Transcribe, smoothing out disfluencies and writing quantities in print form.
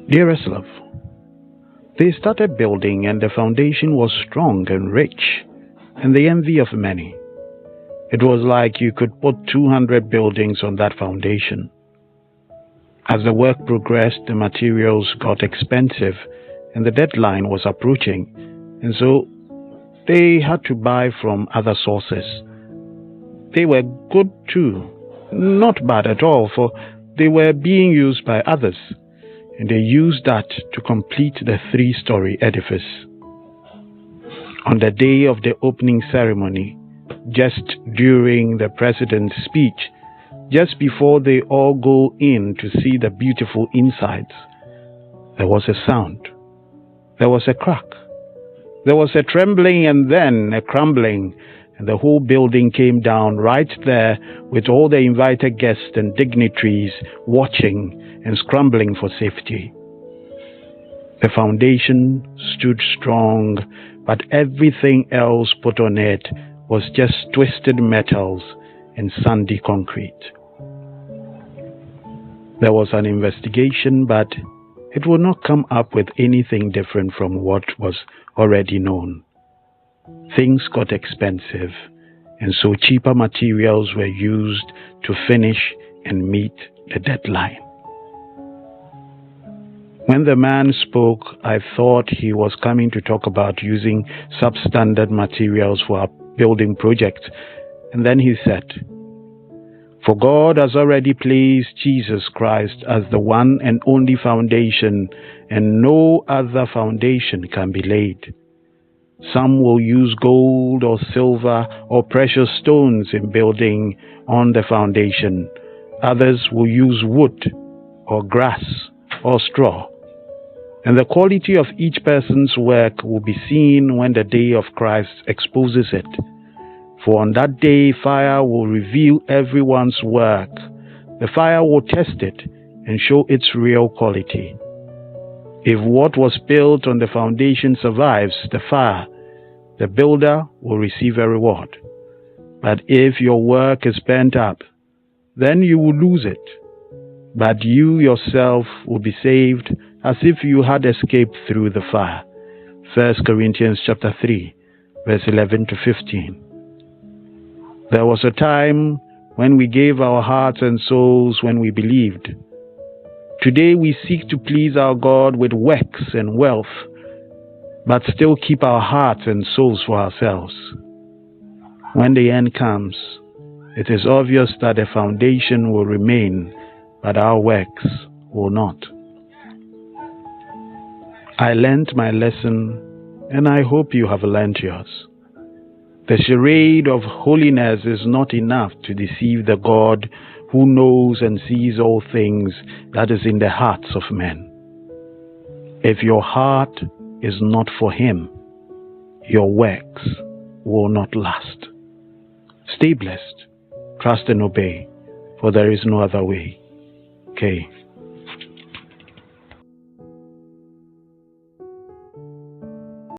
Dearest love, they started building and the foundation was strong and rich, and the envy of many. It was like you could put 200 buildings on that foundation. As the work progressed, the materials got expensive and the deadline was approaching, and so they had to buy from other sources. They were good too, not bad at all, for they were being used by others, and they used that to complete the 3-story edifice. On the day of the opening ceremony, just during the president's speech, just before they all go in to see the beautiful insides, there was a sound. There was a crack. There was a trembling and then a crumbling, and the whole building came down right there with all the invited guests and dignitaries watching and scrambling for safety. The foundation stood strong, but everything else put on it was just twisted metals and sandy concrete. There was an investigation, but it would not come up with anything different from what was already known. Things got expensive, and so cheaper materials were used to finish and meet the deadline. When the man spoke, I thought he was coming to talk about using substandard materials for our building project, and then he said, "For God has already placed Jesus Christ as the one and only foundation, and no other foundation can be laid. Some will use gold or silver or precious stones in building on the foundation. Others will use wood or grass or straw. And the quality of each person's work will be seen when the day of Christ exposes it. For on that day fire will reveal everyone's work. The fire will test it and show its real quality. If what was built on the foundation survives the fire, the builder will receive a reward. But if your work is burnt up, then you will lose it. But you yourself will be saved as if you had escaped through the fire." 1 Corinthians chapter 3, verse 11 to 15. There was a time when we gave our hearts and souls when we believed. Today we seek to please our God with works and wealth, but still keep our hearts and souls for ourselves. When the end comes, it is obvious that the foundation will remain, but our works will not. I learnt my lesson, and I hope you have learnt yours. The charade of holiness is not enough to deceive the God who knows and sees all things that is in the hearts of men. If your heart is not for Him, your works will not last. Stay blessed, trust and obey, for there is no other way. Okay.